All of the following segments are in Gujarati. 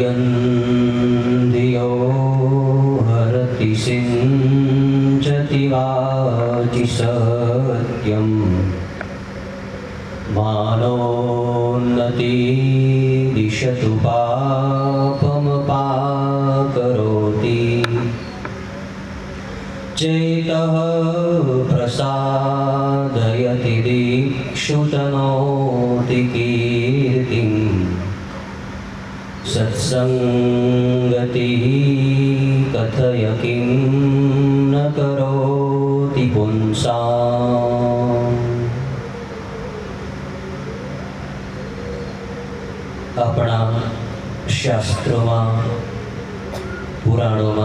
झाड्यन्धियो हरति सिञ्चति वाचि सत्यं मानोन्नति दिशतु पापमपाकरोति चेतः प्रसादयति दीक्षुतनोति कीर्तिं सत्संगतिः कथय किं न करोति पुंसाम्। अपना शास्त्रों पुराणों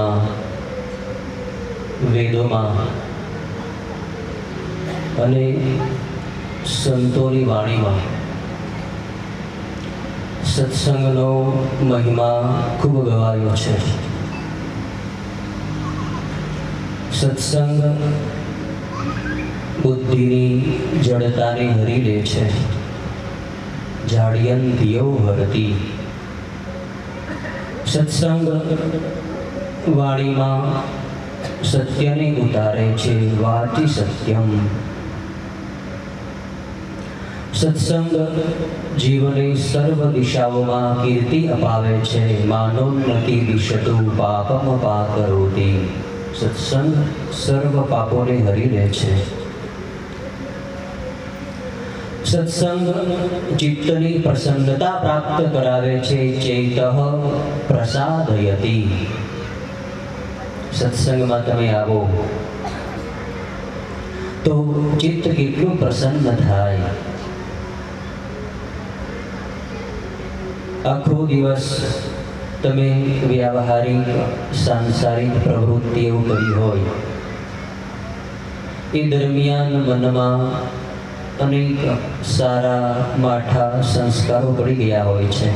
वेदों અને સંતોની વાણીમાં સત્સંગનો મહિમા ખૂબ ગવાયો છે. સત્સંગ બુદ્ધિની જડતાને હરી લે છે. ઝાડયંતિયો હરતી. સત્સંગ વાણીમાં સત્યને ઉતારે છે. વાચી સત્યમ. સત્સંગ જીવને સર્વ દિશાઓમાં કીર્તિ અપાવે છે. માનોન્નતિ દિશતુ પાપમ પાકરોતિ. સત્સંગ સર્વ પાપોને હરી લે છે. સત્સંગ ચિત્તની પ્રસન્નતા પ્રાપ્ત કરાવે છે. ચેતઃ પ્રસાદયતિ. સત્સંગમાં તમે આવો તો ચિત્ત કેટલું પ્રસન્ન થાય. આખો દિવસ તમે વ્યાવહારિક સાંસારિક પ્રવૃત્તિઓ કરી હોય, એ દરમિયાન મનમાં અનેક સારા માઠા સંસ્કારો પડી ગયા હોય છે.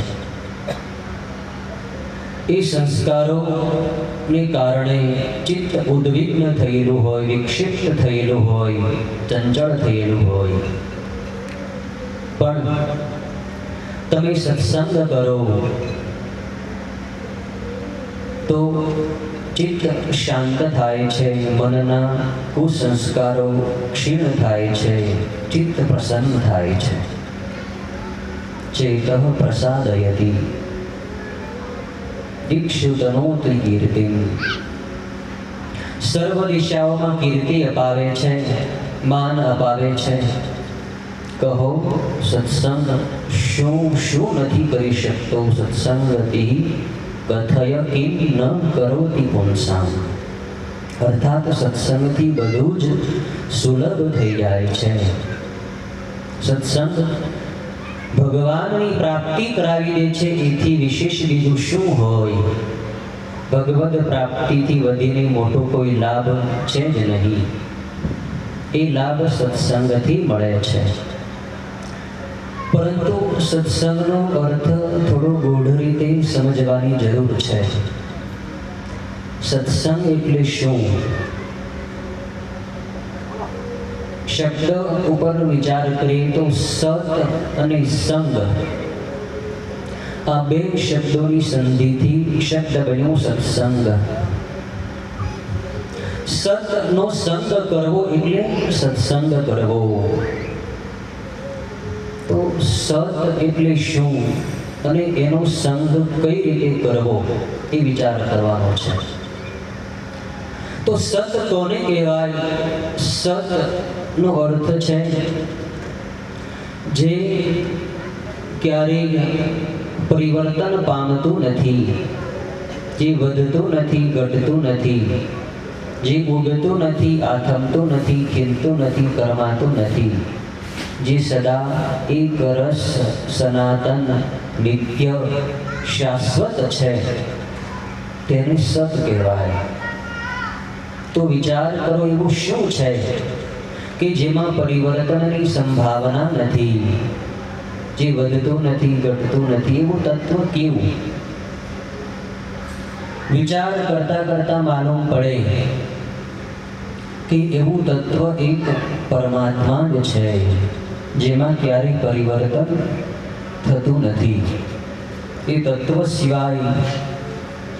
એ સંસ્કારોને કારણે ચિત્ત ઉદ્વિગ્ન થયેલું હોય, વિક્ષિપ્ત થયેલું હોય, ચંચળ થયેલું હોય. પણ તમે સત્સંગ કરો તો ચિત્ત શાંત થાય છે. મનના કુસંસ્કારો ક્ષીણ થાય છે. ચિત્ત પ્રસન્ન થાય છે. ચેતઃ પ્રસાદયતિ દીક્ષુતનોતિ કીર્તિમ. સર્વ દિશાઓમાં કીર્તિ અપાવે છે, માન અપાવે છે. કહો સત્સંગ શું શું નથી કરી શકતો. સત્સંગતિ કથય કિમ ન કરોતિ પુંસામ. અર્થાત સત્સંગથી બધું જ સુલભ થઈ જાય છે. સત્સંગ ભગવાનની પ્રાપ્તિ કરાવી દે છે. એથી વિશેષ બીજું શું હોય? ભગવદ પ્રાપ્તિથી વધીને મોટો કોઈ લાભ છે જ નહીં. એ લાભ સત્સંગથી મળે છે. પરંતુ સત્સંગનો અર્થ થોડો ગૂઢ રીતે સમજવાની જરૂર છે. સત્સંગ એટલે શું? શબ્દ ઉપર વિચાર કરીએ તો સત અને સંગ, આ બે શબ્દોની સંધિથી શબ્દ બન્યો સત્સંગ. સતનો સંગ કરવો એટલે સત્સંગ કરવો. તો સત એટલે શું અને એનો સંગ કઈ રીતે કરવો એ વિચાર કરવાનો છે. તો સત કોને કહેવાય? સત નો અર્થ છે જે ક્યારેય પરિવર્તન પામતું નથી, જે વધતું નથી, ઘટતું નથી, જે ઉગતું નથી, આથમતું નથી, ખીલતું નથી, કરમાતું નથી, જે સદા એક રસ સનાતન નિત્ય શાશ્વત છે, તેને સત કહેવાય. તો વિચાર કરો એવું શું છે કે જેમાં પરિવર્તનની સંભાવના નથી, જે વધતું નથી, ઘટતું નથી, એવું તત્વ કેવું? વિચાર કરતા કરતા માલુમ પડે કે એવું તત્વ એક પરમાત્મા જ છે, જેમાં ક્યારેય પરિવર્તન થતું નથી. એ તત્વ સિવાય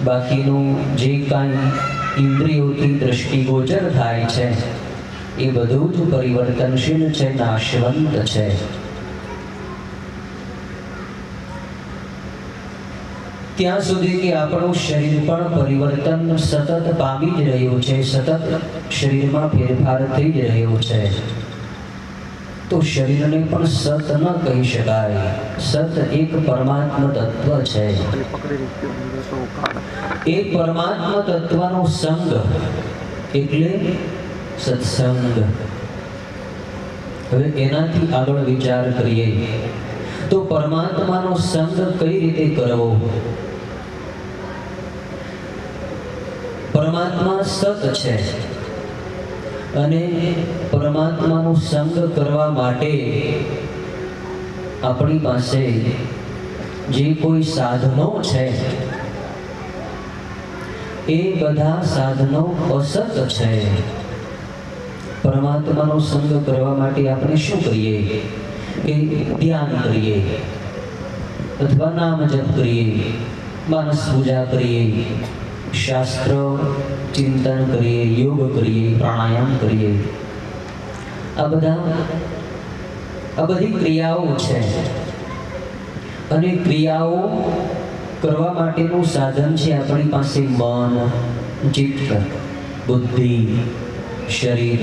બાકીનું જે કાંઈ ઇન્દ્રિયોથી દ્રષ્ટિગોચર થાય છે એ બધું જ પરિવર્તનશીલ છે, નાશવંત છે. ત્યાં સુધી કે આપણું શરીર પણ પરિવર્તન સતત પામી જ રહ્યું છે, સતત શરીરમાં ફેરફાર થઈ જ રહ્યો છે. તો શરીરને પણ સત ન કહી શકાય. સત એક પરમાત્મ તત્વ છે. એ પરમાત્મ તત્વનો સંગ એટલે સત્સંગ. હવે એનાથી આગળ વિચાર કરીએ તો પરમાત્માનો સંગ કઈ રીતે કરવો? પરમાત્મા સત છે અને પરમાત્માનો સંગ કરવા માટે આપણી પાસે જે કોઈ સાધનો છે એ બધા સાધનો અસત છે. પરમાત્માનો સંગ કરવા માટે આપણે શું કરીએ કે ધ્યાન કરીએ અથવા નામ જપ કરીએ, માનસ પૂજા કરીએ, શાસ્ત્ર ચિંતન કરીએ, યોગ કરીએ, પ્રાણાયામ કરીએ. આ બધી ક્રિયાઓ છે અને ક્રિયાઓ કરવા માટેનું સાધન છે આપણી પાસે મન, ચિત્ત, બુદ્ધિ, શરીર.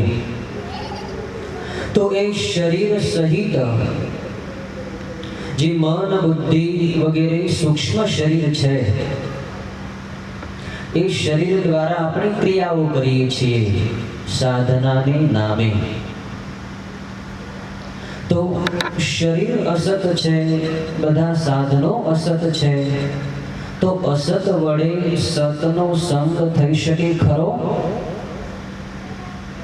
તો એ શરીર સહિત જે મન, બુદ્ધિ વગેરે સૂક્ષ્મ શરીર છે એ શરીર દ્વારા આપણે ક્રિયાઓ કરીએ છીએ સાધનાને નામે. તો શરીર અસત છે, બધા સાધનો અસત છે. તો અસત વડે સતનો સંગ થઈ શકે ખરો?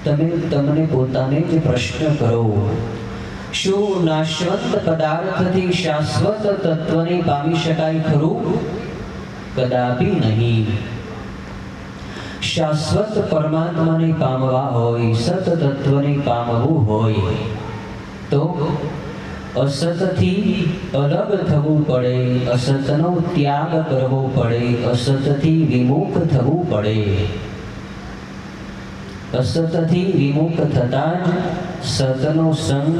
તમને પોતાને જ પ્રશ્ન કરો. શું નાશવંત પદાર્થથી શાશ્વત તત્વને પામી શકાય ખરું? કદાપી નહીં. શાશ્વત પરમાત્માને પામવા હોય, સત તત્વને પામવું હોય તો અસતથી અલગ થવું પડે, અસતનો ત્યાગ કરવો પડે, અસતથી વિમુખ થવું પડે. અસતથી વિમુખ થતાં જ સતનો સંગ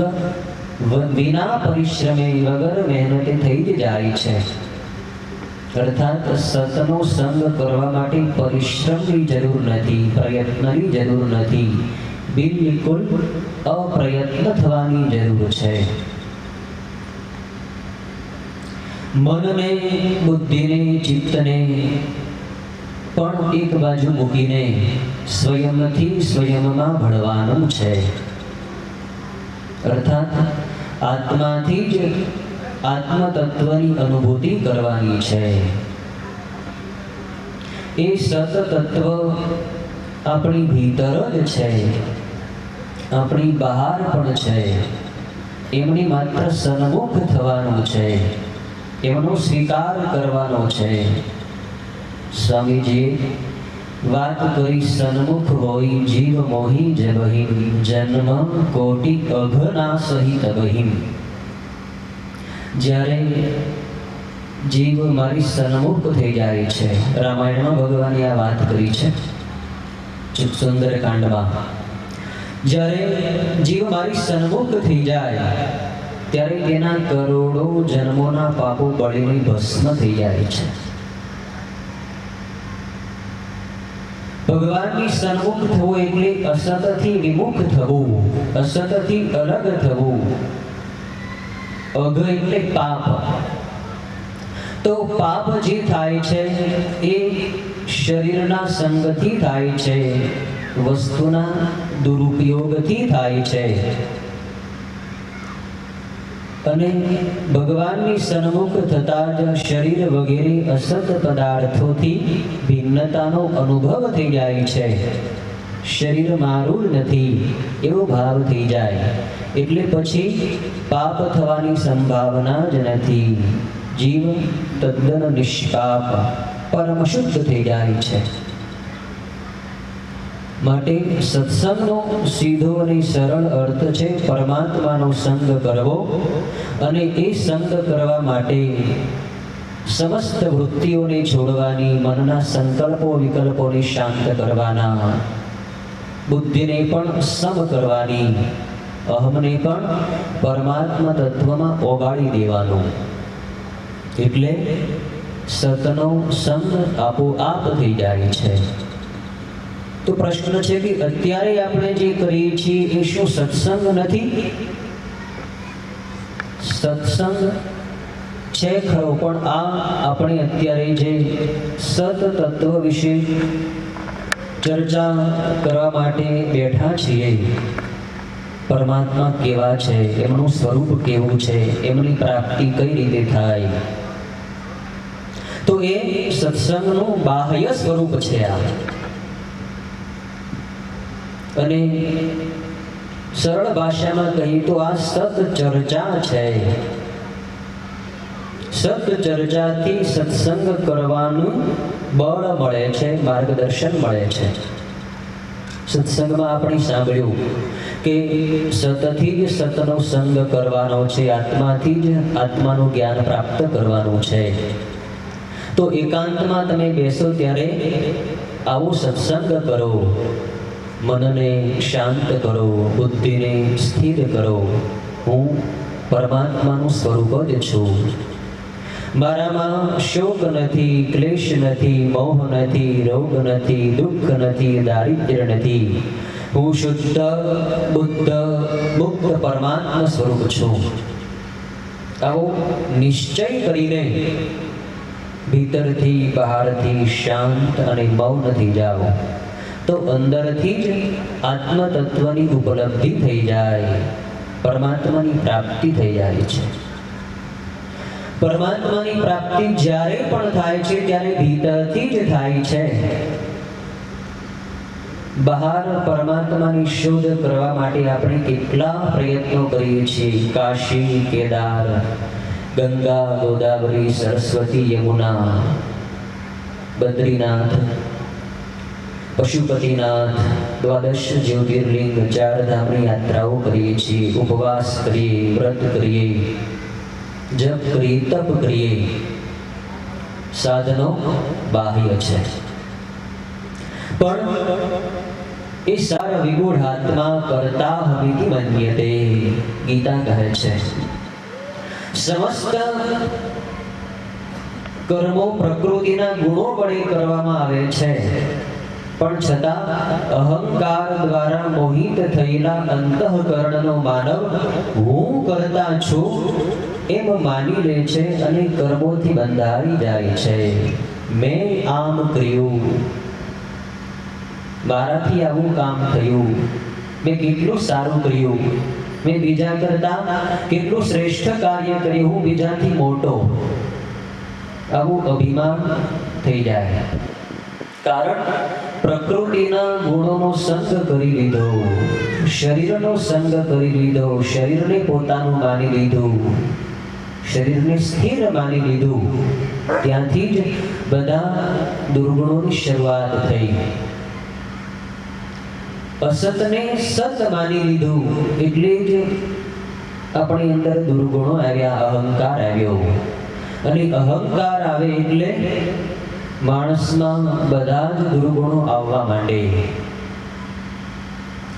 વિના પરિશ્રમે, વગર મહેનતે થઈ જ જાય છે. અર્થાત સતનો સંગ કરવા માટે પરિશ્રમની જરૂર નથી, પ્રયત્નની જરૂર નથી, બિલકુલ અપ્રયત્ન થવાની જરૂર છે. મનને, બુદ્ધિને, ચિત્તને પણ એક બાજુ મૂકીને સ્વયંથી સ્વયંમાં ભળવાનું છે. અર્થાત આત્માથી જ આત્મ તત્વની અનુભૂતિ કરવાની છે. એ સત તત્વ આપણી ભીતર જ છે, આપણી બહાર પણ છે. એમની માત્ર સન્મુખ થવાનું છે, એમનો સ્વીકાર કરવાનો છે. સ્વામીજીએ વાત કરી, સન્મુખ હોય જીવ મોહી જબહિમ, જન્મ કોટિ અઘના સહિત બહિમ. જ્યારે જીવ મારી સન્મુખ થઈ જાય છે, રામાયણમાં ભગવાને આ વાત કરી છે સુંદરકાંડમાં. જ્યારે જીવ મારી સન્મુખ થઈ જાય ત્યારે તેના કરોડો જન્મોના પાપો બળીને ભસ્મ થઈ જાય છે. ભગવાનની સન્મુખ થવું એટલે અસતથી વિમુખ થવું, અસતથી અલગ થવું. અઘ એટલે પાપ. તો પાપ જે થાય છે એ શરીરના સંગથી થાય છે, વસ્તુના દુરુપયોગથી થાય છે. અને ભગવાનની સન્મુખ થતાં જ શરીર વગેરે અસત પદાર્થોથી ભિન્નતાનો અનુભવ થઈ જાય છે. શરીર મારું નથી એવો ભાવ થઈ જાય. એટલે પછી પાપ થવાની સંભાવના જ નથી. જીવ તદ્દન નિષ્પાપ, પરમ શુદ્ધ થઈ જાય છે. માટે સત્સંગનો સીધો અને સરળ અર્થ છે પરમાત્માનો સંગ કરવો. અને એ સંગ કરવા માટે સમસ્ત વૃત્તિઓને છોડવાની, મનના સંકલ્પો વિકલ્પોને શાંત કરવાના, બુદ્ધિને પણ સમ કરવાની, અહમને પણ પરમાત્મા તત્વમાં ઓગાળી દેવાનું. એટલે સતનો સંગ આપોઆપ થઈ જાય છે. તો પ્રશ્ન છે કે અત્યારે આપણે જે કરીએ છીએ એ શું સત્સંગ નથી? સત્સંગ છે ખરો, પણ આ આપણે અત્યારે જે સત તત્વ વિશે ચર્ચા કરવા માટે બેઠા છીએ, પરમાત્મા કેવા છે, એમનું સ્વરૂપ કેવું છે, એમની પ્રાપ્તિ કઈ રીતે થાય, તો એ સત્સંગનું બાહ્ય સ્વરૂપ છે આ. અને સરળ ભાષામાં કહીએ તો આ સત ચર્ચા છે. સત ચર્ચાથી સત્સંગ કરવાનું બળ મળે છે, માર્ગદર્શન મળે છે. સત્સંગમાં આપણે સાંભળ્યું કે સતથી જ સતનો સંગ કરવાનો છે, આત્માથી જ આત્માનું જ્ઞાન પ્રાપ્ત કરવાનું છે. તો એકાંતમાં તમે બેસો ત્યારે આવો સત્સંગ કરો, મનને શાંત કરો, બુદ્ધિને સ્થિર કરો. હું પરમાત્માનું સ્વરૂપ જ છું. મારામાં શોક નથી, ક્લેશ નથી, મોહ નથી, રોગ નથી, દુઃખ નથી, દારિદ્ર્ય નથી. હું શુદ્ધ બુદ્ધ મુક્ત પરમાત્મા સ્વરૂપ છું. આવો નિશ્ચય કરીને ભીતરથી બહારથી શાંત અને મૌન થઈ જાઓ તો અંદરથી જ આત્મ તત્વની ઉપલબ્ધિ થઈ જાય, પરમાત્માની પ્રાપ્તિ થઈ જાય છે. પરમાત્માની પ્રાપ્તિ જ્યારે પણ થાય છે ત્યારે ભીતરથી જ થાય છે. બહાર પરમાત્માની શોધ કરવા માટે આપણે કેટલા પ્રયત્નો કરીએ છીએ. કાશી, કેદાર, ગંગા, ગોદાવરી, સરસ્વતી, યમુના, બદ્રીનાથ, પશુપતિનાથ, દ્વાદશ જ્યોતિર્લિંગ, 4 ધામની યાત્રાઓ કરીએ છીએ, ઉપવાસ કરીએ, વ્રત કરીએ, જપ કરીએ, તપ કરીએ. સાધનો બાહ્ય છે, પણ એ સાર વિગૂઢાત્મા કરતા હમિતિ મન્યતે. ગીતા કહે છે સમસ્ત કર્મો પ્રકૃતિના ગુણો વડે કરવામાં આવે છે, પણ છતાં અહંકાર દ્વારા મોહિત થયેલા અંતઃકરણનો માનવ હું કરતા છું એમ માની લે છે અને કર્મોથી બંધાઈ જાય છે. મેં આમ કર્યું, મારાથી આવું કામ થયું, મેં કેટલું સારું કર્યું, મેં બીજા કરતા કેટલું શ્રેષ્ઠ કાર્ય કર્યું, હું બીજાથી મોટો, આવું અભિમાન થઈ જાય. કારણ પ્રકૃતિના ગુણોનો સંગ કરી લીધો, શરીરનો સંગ કરી લીધો, શરીરને પોતાનું માની લીધું, શરીરને સ્થિર માની લીધું. ત્યાંથી જ બધા દુર્ગુણોની શરૂઆત થઈ. અસતને સત માની લીધું એટલે જ આપણી અંદર દુર્ગુણો આવ્યા, અહંકાર આવ્યો. અને અહંકાર આવે એટલે માણસમાં બધા જ દુર્ગુણો આવવા માંડે.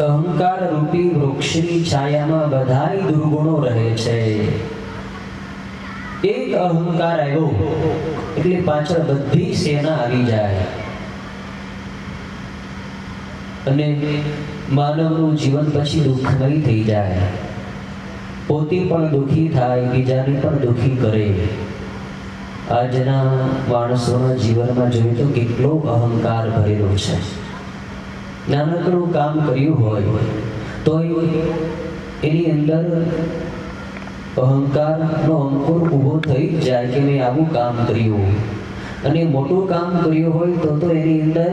અહંકાર રૂપી વૃક્ષની છાયામાં બધાય દુર્ગુણો રહે છે. એક અહંકાર આવ્યો એટલે પાછળ બધી સેના આવી જાય અને માનવનું જીવન પછી દુઃખમય થઈ જાય. પોતે પણ દુઃખી થાય, બીજાને પણ દુઃખી કરે. આજના માણસોના જીવનમાં જોઈએ તો કેટલો અહંકાર ભરેલો છે. નાનકડું કામ કર્યું હોય તો એની અંદર અહંકારનો અંકુર ઊભો થઈ જાય કે મેં આવું કામ કર્યું. અને મોટું કામ કર્યું હોય તો એની અંદર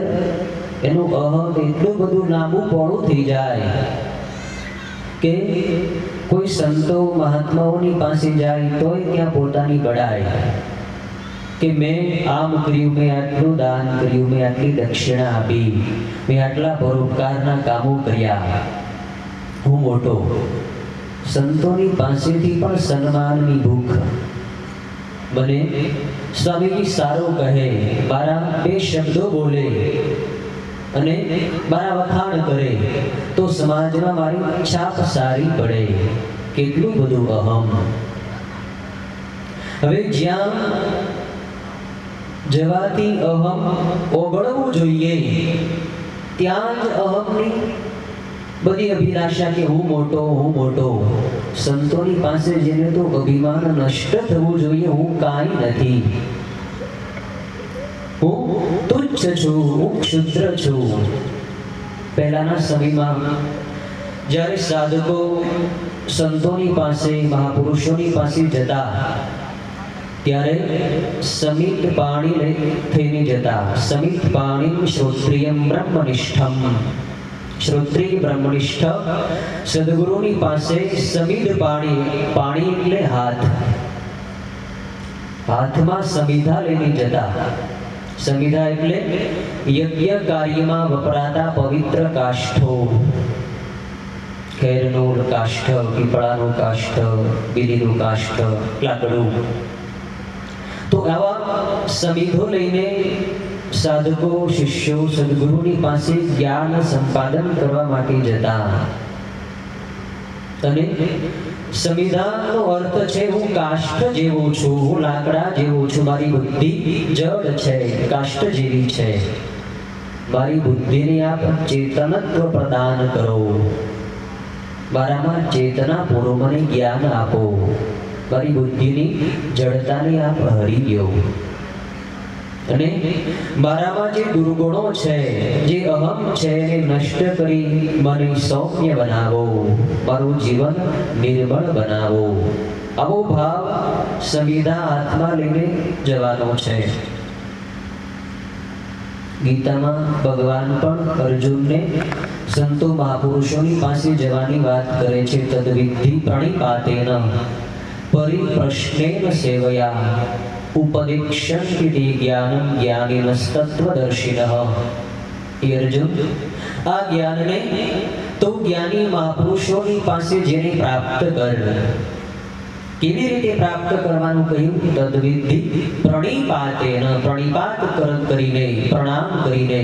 એનું અહં એટલું બધું લાંબું પહોળું થઈ જાય કે કોઈ સંતો મહાત્માઓની પાસે જાય તોય ત્યાં પોતાની બડાય કે મેં આમ કર્યું, મેં આટલું દાન કર્યું, મેં આટલી દક્ષિણા આપી, મેં આટલા પરોપકારના કામો કર્યા, હું મોટો. સંતોની પાસેથી પણ સન્માનની ભૂખ, મને સ્વામીજી સારું કહે, મારા બે શબ્દો બોલે અને મારા વખાણ કરે તો સમાજમાં મારી છાપ સારી પડે. કેટલું બધું અહમ. હવે જ્યાં જવાથી અહમ ઓગળવું જોઈએ ત્યાં જ અહમની બધી અભિલાષા કે હું મોટો હું મોટો. સંતોની પાસે જેને તો અભિમાન નષ્ટ થવું જોઈએ, હું કાંઈ નથી, હું તુચ્છ છું, હું ક્ષુદ્ર છું. પહેલાના સમયમાં જ્યારે સાધકો સંતોની પાસે મહાપુરુષોની પાસે જતા ત્યારે સમિત પાણી થઈને જતા. સમિત પાણી શ્રોત્રિયમ બ્રહ્મનિષ્ઠમ. શ્રોત્રિય બ્રહ્મનિષ્ઠ સદગુરુની પાસે સમિત પાણી, પાણી એટલે હાથ, હાથમાં સમિધા લઈને જતા. સમિધા એટલે યજ્ઞ કાર્યમાં વપરાતા પવિત્ર કાષ્ઠો. ખેરનું કાષ્ઠ, પીપળાનું કાષ્ઠ, બીલીનું કાષ્ઠ, લાકડું. તો આવા સમિધો લઈને સાધકો શિષ્યો સદગુરુની પાસે જ્ઞાન સંપાદન કરવા માટે જતા. અને સમિધાનો અર્થ છે હું કાષ્ઠ જેવો છું, હું લાકડા જેવો છું, મારી બુદ્ધિ જડ છે, કાષ્ઠ જેવી છે. મારી બુદ્ધિને આપ ચેતનત્વ પ્રદાન કરો, મારામાં ચેતના પૂરો મને જ્ઞાન આપો, મારી બુદ્ધિની જડતાને આપ હરી દો. અને મારામાં જે દુર્ગુણો છે, જે અહમ છે એને નષ્ટ કરી મને સૌમ્ય બનાવો, મારું જીવન નિર્મળ બનાવો. આવો ભાવ સમિધા હાથમાં લઈને જવાનો છે. ગીતામાં ભગવાન પણ અર્જુનને સંતો મહાપુરુષોની પાસે જવાની વાત કરે છે. તદ્વિધિ પ્રણિપાતેન પરિપ્રશ્નેન સેવયા ઉપદેક્ષ્યન્તિ તે જ્ઞાનં જ્ઞાનિનસ્તત્વદર્શિનઃ. હે અર્જુન, આ જ્ઞાનને તો જ્ઞાની મહાપુરુષોની પાસે જેને પ્રાપ્ત કર. કેવી રીતે પ્રાપ્ત કરવાનું કહ્યું? તદ્વિધિ પ્રણિપાતેન, પ્રણિપાત કરીને, પ્રણામ કરીને.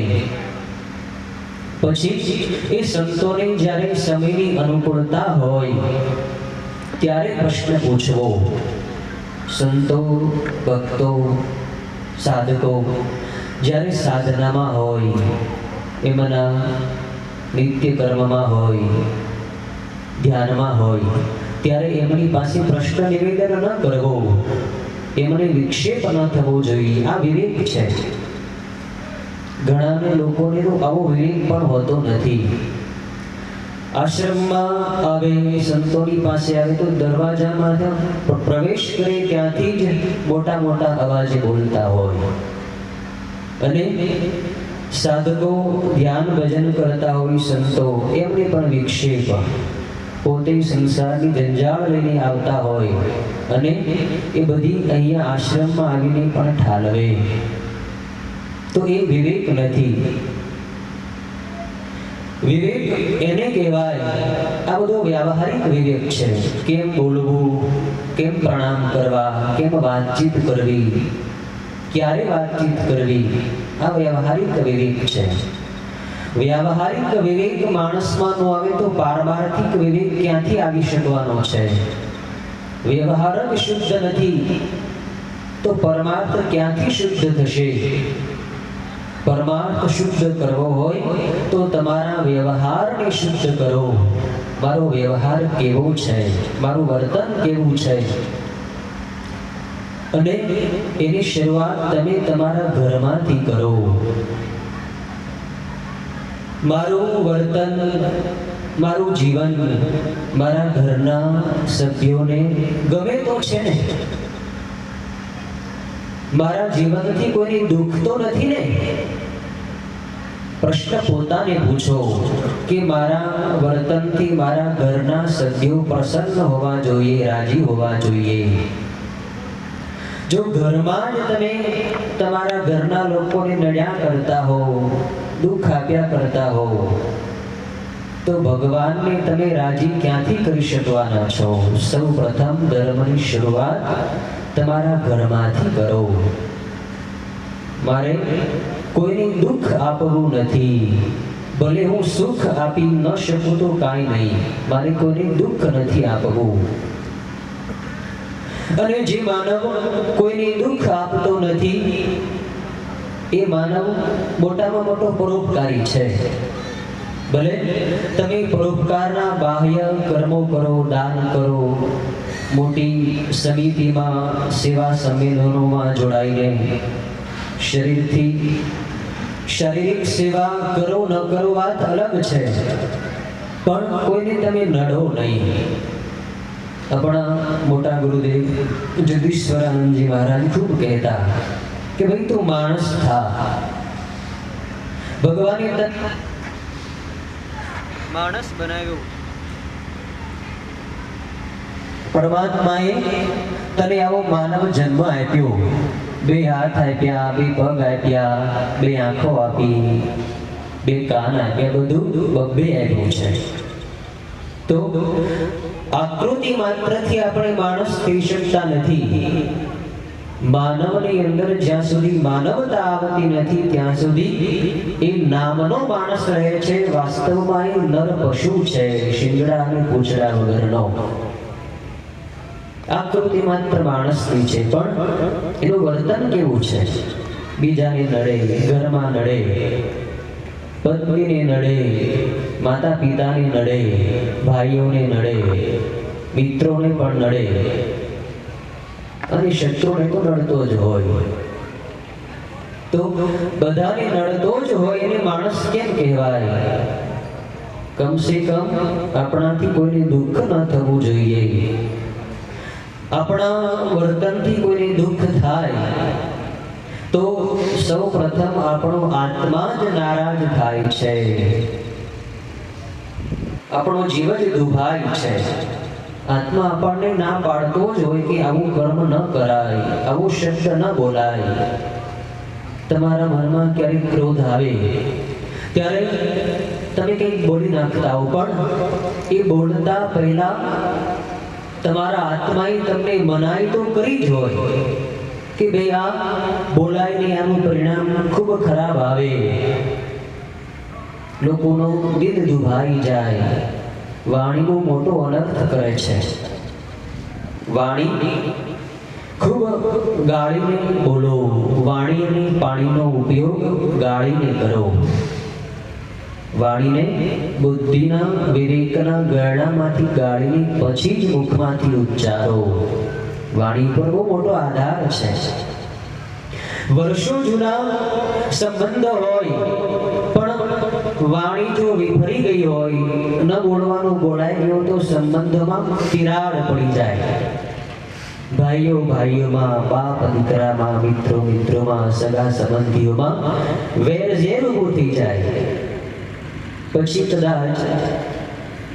પછી એ સંતોને જ્યારે સમયની અનુકૂળતા હોય ત્યારે પ્રશ્ન પૂછવો. સંતો, ભક્તો, સાધકો જ્યારે સાધનામાં હોય, એમના નિત્ય કર્મમાં હોય, ધ્યાનમાં હોય, ત્યારે એમની પાસે પ્રશ્ન નિવેદન ન કરવો, એમને વિક્ષેપ ન થવો જોઈએ. આ વિવેક છે. ઘણા લોકોને તો આવો વિવેક પણ હોતો નથી. આશ્રમમાં આવે, સંતોની પાસે આવે તો દરવાજામાં પ્રવેશ કરે ત્યાંથી જ મોટા મોટા અવાજે બોલતા હોય. અને સાધકો ધ્યાન ભજન કરતા હોય, સંતો, એમને પણ વિક્ષેપ. પોતે સંસારની જંજાળ લઈને આવતા હોય અને એ બધી અહીંયા આશ્રમમાં આવીને પણ ઠાલવે, તો એ વિવેક નથી. વિવેક એને કહેવાય, આ બધો વ્યાવહારિક વિવેક છે. કેમ બોલવું, કેમ પ્રણામ કરવા, કેમ વાતચીત કરવી, ક્યારે વાતચીત કરવી, આ વ્યાવહારિક વિવેક છે. વ્યાવહારિક વિવેક માણસમાં ન આવે તો પારમાર્થિક વિવેક ક્યાંથી આવી શકવાનો છે? વ્યવહાર જ શુદ્ધ નથી તો પરમાર્થ ક્યાંથી શુદ્ધ થશે? પરમાર્થ શુદ્ધ કરવો હોય તો તમારા વ્યવહારને શુદ્ધ કરો. મારો વ્યવહાર કેવો છે, મારું વર્તન કેવું છે, અને એની શરૂઆત તમે તમારા ઘરમાંથી કરો. મારું વર્તન, મારું જીવન મારા ઘરના સભ્યોને ગમે તો છે ને? મારા જીવનથી કોઈને દુઃખ તો નથી ને? પ્રશ્ન પોતાને પૂછો કે મારા વર્તનથી મારા ઘરના સભ્યો પ્રસન્ન હોવા જોઈએ, રાજી હોવા જોઈએ. જો ઘરમાં જ તમે તમારા ઘરના લોકોને નડ્યા કરતા હો, દુઃખ આપ્યા કરતા હો, તો ભગવાનને તમે રાજી ક્યાંથી કરી શકવાના છો? સૌ પ્રથમ ધર્મની શરૂઆત તમારા ઘરમાંથી કરો. મારે કોઈને દુઃખ આપવું નથી. ભલે હું સુખ આપી ન શકું તો કાંઈ નહીં, મારે કોઈને દુઃખ નથી આપવું. અને જે માનવ કોઈને દુઃખ આપતો નથી એ માનવ મોટામાં મોટો પરોપકારી છે. ભલે તમે પરોપકારના બાહ્ય કર્મો કરો, દાન કરો, મોટી સમિતિમાં સેવા સંમેલનોમાં જોડાઈને શરીરથી શારીરિક સેવા કરો ન કરો વાત અલગ છે, પણ કોઈને તમે નડો નહીં. આપણા મોટા ગુરુદેવ જગદીશ્વરાનંદજી મહારાજ ખૂબ કહેતા કે ભાઈ તું માણસ થા. ભગવાને માણસ બનાવ્યો. પરમાત્માએ તને આવો માનવ જન્મ આપ્યો. 2 હાથ આપ્યા, 2 પગ આપ્યા, 2 આંખો આપી, 2 કાન આપ્યા, બધું બબ્બે આપ્યું છે. તો આકૃતિ માત્રથી આપણે માણસ થઈ શકતા નથી. માનવની અંદર જ્યાં સુધી માનવતા આવતી નથી ત્યાં સુધી એ નામનો માણસ રહે છે. વાસ્તવમાં એ નર પશુ છે, શિંગડા અને પૂંછડા વગરનો. આકૃતિ માત્ર માણસની છે, પણ એનું વર્તન કેવું છે? બીજાને નડે, ઘરમાં નડે, પત્નીને નડે, માતા પિતાને નડે, ભાઈઓને નડે, મિત્રોને પણ નડે, અને શત્રુને તો નડતો જ હોય. તો બધાને નડતો જ હોય એને માણસ કેમ કહેવાય? કમસે કમ આપણાથી કોઈને દુઃખ ન થવું જોઈએ. આપણા વર્તનથી કોઈને દુઃખ થાય તો સૌ પ્રથમ આપણો આત્મા જ નારાજ થાય છે, આપણો જીવ જ દુભાય છે. આત્મા આપણને ના પાડતો જ હોય કે આવું કર્મ ન કરાય, આવું શબ્દ ન બોલાય. તમારા મનમાં ક્યારેક ક્રોધ આવે ત્યારે તમે કંઈક બોલી નાખતા હો, પણ એ બોલતા પહેલા તમારા આત્માએ તમને મનાઈ તો કરી જ હોય કે ભાઈ આ બોલાય ને આનું પરિણામ ખૂબ ખરાબ આવે, લોકોનું દિલ દુભાઈ જાય. વાણી બહુ મોટો અનર્થ કરે છે. વાણી ખૂબ ગાળીને બોલો, વાણી અને પાણીનો ઉપયોગ ગાળીને કરો. વાણીને બુદ્ધિના વિવેકના ગરણામાંથી ગાળીને પછી જ મુખમાંથી ઉચ્ચારો. વાણી પર બહુ મોટો આધાર છે. વર્ષો જૂના સંબંધ હોય પણ વાણી જો વિફરી ગઈ હોય, ન બોલવાનું બોલાઈ ગયો તો સંબંધમાં તિરાડ પડી જાય. ભાઈઓ ભાઈઓમાં, બાપ દીકરામાં, મિત્રો મિત્રોમાં, સગા સંબંધીઓમાં વેર ઝેર ઊભું થઈ જાય. પછી કદાચ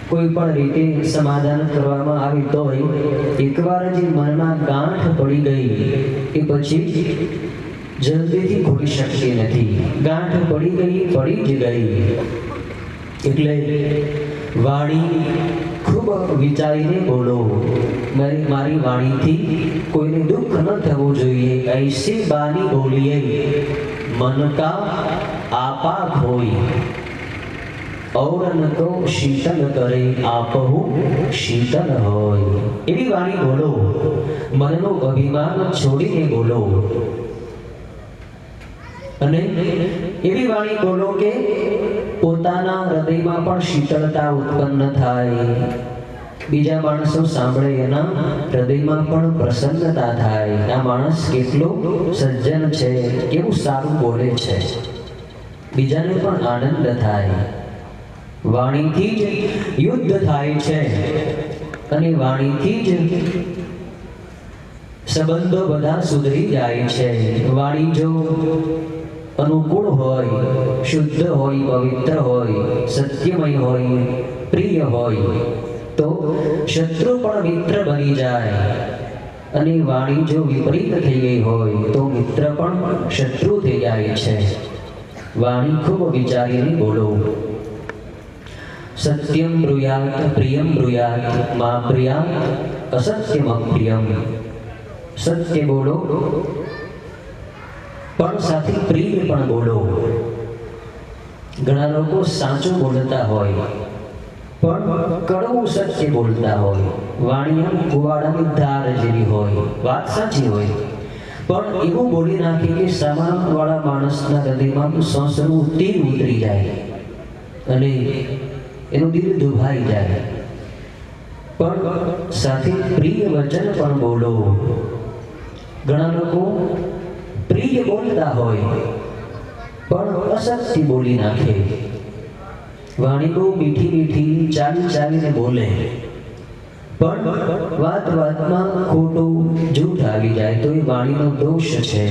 કોઈ પણ રીતે સમાધાન કરવામાં આવે તોય એકવાર જે મનમાં ગાંઠ પડી ગઈ એ પછી જલ્દીથી ખોલી શકતી નથી. ગાંઠ પડી ગઈ, પડી જ ગઈ. એટલે વાણી ખૂબ વિચારીને બોલો. મારી વાણીથી કોઈને દુઃખ ન થવું જોઈએ. ऐसी बानी बोलिए मन का आपा खोई, और न तो शीतल करे आपहु शीतल होय. એવી વાણી બોલો. મનનો અભિમાન છોડીને બોલો. અને એવી વાણી બોલો કે પોતાના હૃદયમાં પણ શીતળતા ઉત્પન્ન થાય. બીજા માણસો સાંભળે એના હૃદયમાં પણ પ્રસન્નતા થાય. આ માણસ કેટલો સજ્જન છે, કેવું સારું બોલે છે, બીજાને પણ આનંદ થાય. વાણીથી જ યુદ્ધ થાય છે અને વાણીથી જ સંબંધો બધા સુધરી જાય છે. વાણી જો અનુકૂળ હોય, શુદ્ધ હોય, પવિત્ર હોય, સત્યમય હોય, પ્રિય હોય તો શત્રુ પણ મિત્ર બની જાય. અને વાણી જો વિપરીત થઈ ગઈ હોય તો મિત્ર પણ શત્રુ થઈ જાય છે. વાણી ખૂબ વિચારીને બોલો. સત્યમ બ્રુયાત પ્રિયમ બ્રુયાત મા પ્રિયાત અસત્યમ અપ્રિયમ. સત્ય બોલો પણ સાથે પ્રિય પણ બોલો. ઘણા લોકો સાચું બોલતા હોય પણ કડવું સત્ય બોલતા હોય. વાણી કુવાડાની ધાર જેવી હોય, વાત સાચી હોય પણ એવું બોલી નાખે કે સામાનવાળા માણસના હૃદયમાં સંસનું તીર ઉતરી જાય અને એનું દિલ દુભાઈ જાય. પણ સાથે પ્રિય વચન પણ બોલો. ઘણા લોકો પ્રિય બોલતા હોય પણ અસત્ય બોલી નાખે. વાણી બહુ મીઠી મીઠી ચાલી ચાલીને બોલે પણ વાત વાતમાં ખોટું જૂઠ આવી જાય તો એ વાણીનો દોષ છે.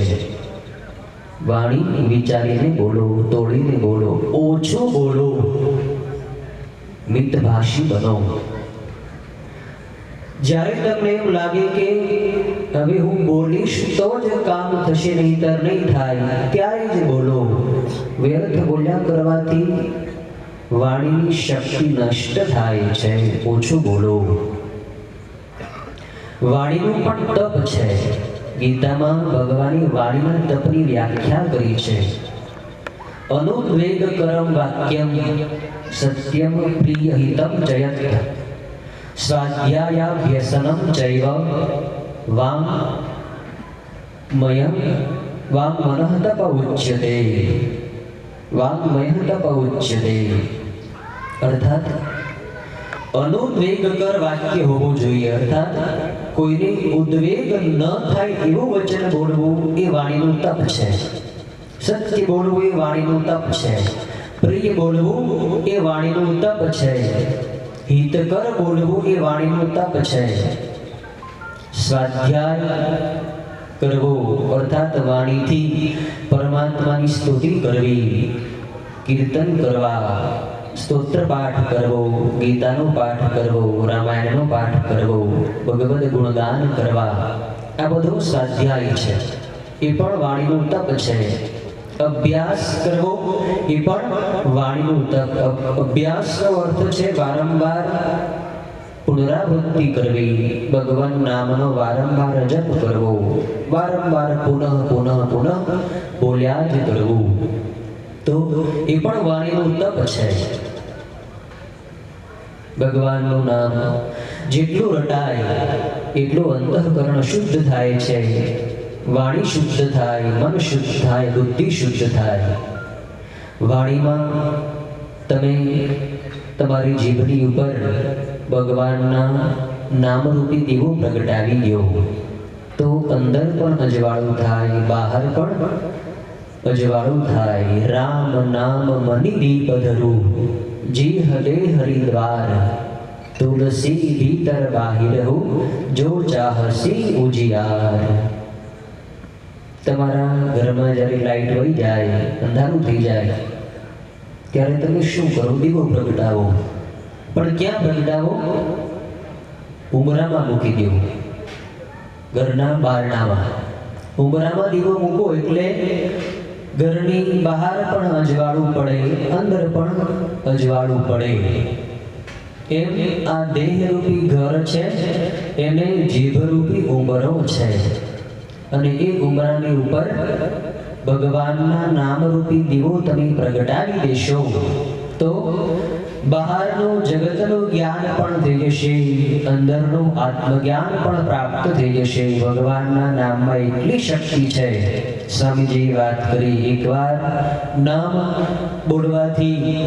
વાણી વિચારીને બોલો, તોડીને બોલો, ઓછું બોલો, મિતભાષી બનો. જ્યારે તમને એમ લાગે કે હવે હું બોલીશ તો જ કામ થશે, નહીંતર નહીં થાય, ત્યારે જ બોલો. વ્યર્થ બોલ્યા કરવાથી વાણીની શક્તિ નષ્ટ થાય છે. ઓછું બોલો. વાણીનું પણ તપ છે. ગીતામાં ભગવાને વાણીના તપની વ્યાખ્યા કરી છે. અનુદ્વેગ કરમ વાક્યમ સત્યમ પ્રિય હિતમ જયત સ્વાધ્યાયાભ્યસનમ ચૈવ વાङ्मयं વાङ्मનઃ તપ ઉચ્યતે. વાङ्मयः તપ ઉચ્યતે અર્થાત અનુદ્વેગકર વાક્ય હોવું જોઈએ. અર્થાત કોઈને ઉદ્વેગ ન થાય એવું વચન બોલવું એ વાણીનું તપ છે. સત્ય બોલવું એ વાણીનું તપ છે. પ્રિય બોલવું એ વાણીનું તપ છે. હિતકર બોલવું એ વાણીનું તપ છે. સ્વાધ્યાય કરવો અર્થાત વાણીથી પરમાત્માની સ્તુતિ કરવી, કીર્તન કરવા, સ્તોત્ર પાઠ કરવો, ગીતાનો પાઠ કરવો, રામાયણનો પાઠ કરવો, ભગવદ ગુણગાન કરવા, આ બધો સ્વાધ્યાય છે. એ પણ વાણીનું તપ છે. અભ્યાસ કરવો એ પણ વાણીનું તપ. અભ્યાસનો અર્થ છે વારંવાર પુનરાવૃત્તિ કરવી, ભગવાન નામનો વારંવાર જપ કરવો, વારંવાર પુનઃ પુનઃ પુનઃ બોલ્યા જ કરવું. તો એ પણ વાણીનું તપ છે. ભગવાનનું નામ જેટલું રટાય એટલું અંતઃકરણ શુદ્ધ થાય છે. વાણી શુદ્ધ થાય, મન શુદ્ધ થાય, બુદ્ધિ શુદ્ધ થાય. વાણીમાં તમે તમારી જીભની ઉપર ભગવાનના નામરૂપી દીવો પ્રગટાવી દો તો અંદર પણ અજવાળું થાય, બહાર પણ અજવાળું થાય. રામ નામ મનિ દીપ ધરું, જી હદે હરિદ્વાર, તુલસી ભીતર બાહિર હો, જો ચાહસી ઉજિયાર. તમારા ઘરમાં જ્યારે લાઈટ વહી જાય, અંધારું થઈ જાય, ત્યારે તમે શું કરો? દીવો પ્રગટાવો. પણ ક્યાં પ્રગટાવો? ઉંબરામાં મૂકી દો, ઘરના બારણામાં. ઉંબરામાં દીવો મૂકો એટલે ઘરની બહાર પણ અજવાળું પડે, અંદર પણ અજવાળું પડે. એમ આ દેહરૂપી ઘર છે, એને જીભરૂપી ઉંબરો છે. અને એ ઉંબરાની ઉપર ભગવાનના નામરૂપી દીવો તમે પ્રગટાવી દેશો તો બહારનું જગતનું જ્ઞાન પણ થઈ જશે, અંદરનું આત્મજ્ઞાન પણ પ્રાપ્ત થઈ જશે. ભગવાનના નામમાં એટલી શક્તિ છે. સ્વામીજી વાત કરી, એકવાર નામ બોલવાથી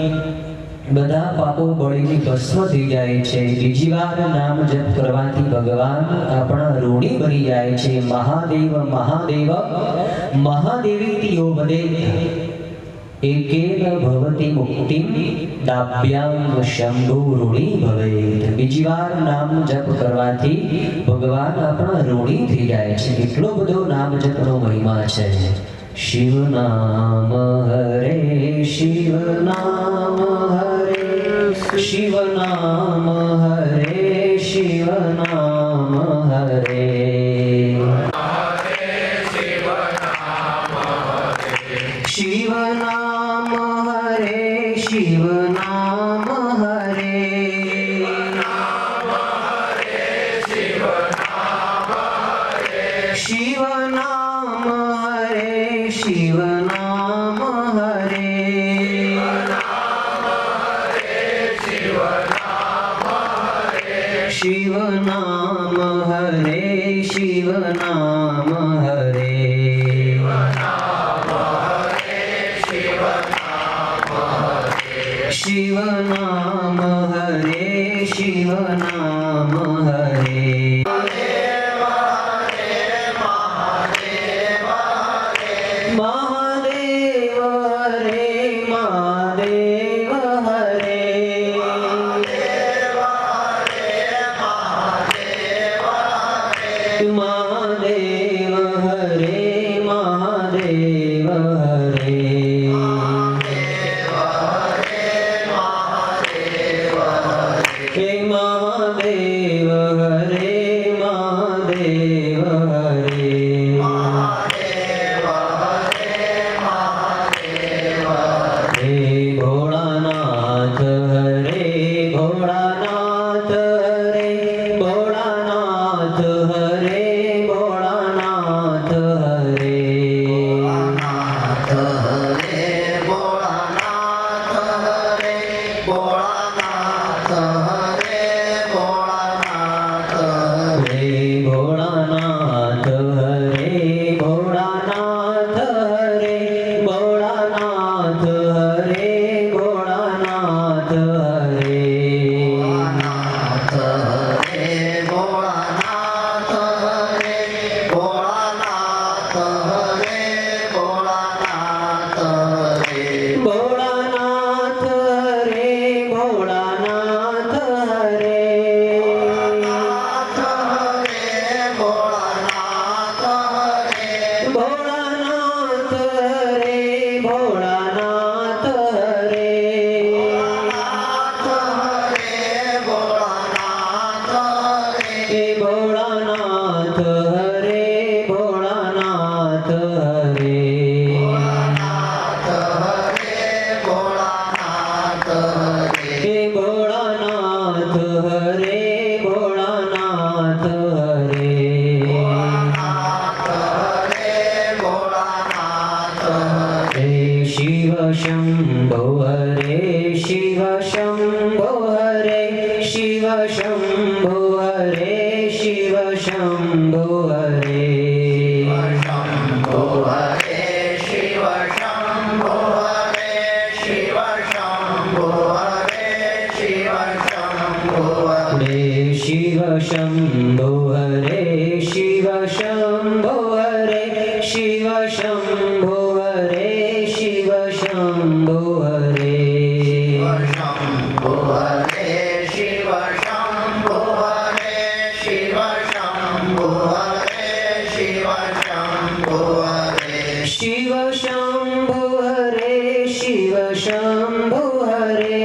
બધા પાપો બળીને ભસ્મ થઈ જાય છે. બીજી વાર નામ જપ કરવાથી ભગવાન આપણા ઋણી બની જાય છે. મહાદેવ મહાદેવ મહાદેવીતિ યો વદેત એકેન ભવતિ મુક્તિમ દાભ્યામ શંભુ ઋણી ભવેત. બીજી વાર નામ જપ કરવાથી ભગવાન આપણા ઋણી થઈ જાય છે. એટલો બધો નામ જપનો મહિમા છે. શિવ નામ હરે શિવ નામ હરે શિવ નામ હરે શિવ નામ હરે શિવ નામ હરે શિવ નામ હરે शिव नाम हरे शिव नाम हरे महादेव हरे महादेव हरे महादेव हरे महादेव हरे हे महादेव हरे महादेव हरे हे भोलानाथ हरे भोलानाथ हरे भोलानाथ हरे भोलानाथ हरे हे भोलानाथ हरे भोलानाथ हरे भोलानाथ हरे भोलानाथ हरे भोलानाथ हरे भोलानाथ हरे भोलानाथ हरे भोलानाथ हरे हे भोलानाथ हरे भोलानाथ हरे हे भोलानाथ हरे भोलानाथ हरे हे शिव शंभो हरे शिव शंभो हरे शिव शंभो हरे शिव शंभो हरे हे शिव शंभो हरे शिव शंभो हरे शिव शंभो हरे शिव शंभो हरे शिव शंभो हरे शिव शंभो हरे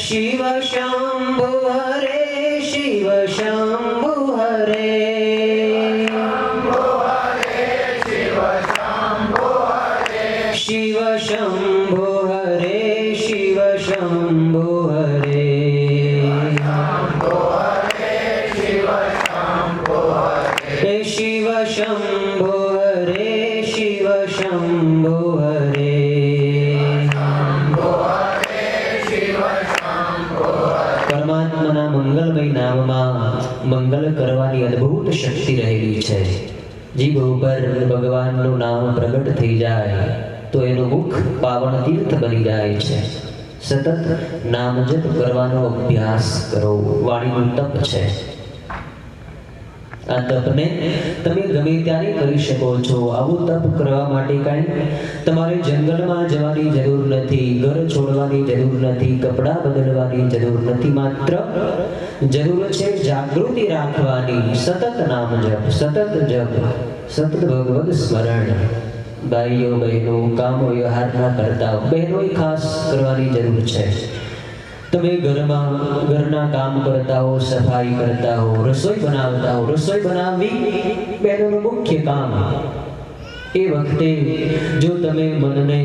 शिव शंभो हरे शिव शंभो हरे शिव शंभो हरे शिव शंभो हरे हे शिव शंभो हरे शिव शंभो हरे પરમાત્માના મંગલમય નામમાં મંગલ કરવાની અદ્ભુત શક્તિ રહેલી છે. જીભ ઉપર ભગવાનનું નામ પ્રગટ થઈ જાય તો એનું મુખ પાવન તીર્થ બની જાય છે. સતત નામ જપ કરવાનો અભ્યાસ કરો, વાણીનું તપ છે. આ તપને તમે ગમે ત્યારે કરી શકો છો. આવું તપ કરવા માટે કાંઈ તમારે જંગલમાં જવાની જરૂર નથી, ઘર છોડવાની જરૂર નથી, કપડાં બદલવાની જરૂર નથી. માત્ર જરૂર છે જાગૃતિ રાખવાની. સતત નામ જપ, સતત જપ, સતત ભગવદ સ્મરણ. ભાઈઓ બહેનો, કામો વ્યવહારના કરતા બહેનોએ ખાસ કરવાની જરૂર છે. તમે ઘરના કામ કરતા હો, સફાઈ કરતા હો, રસોઈ બનાવતા હો, રસોઈ બનાવવી બહેનોનું મુખ્ય કામ. એ વખતે જો તમે મનને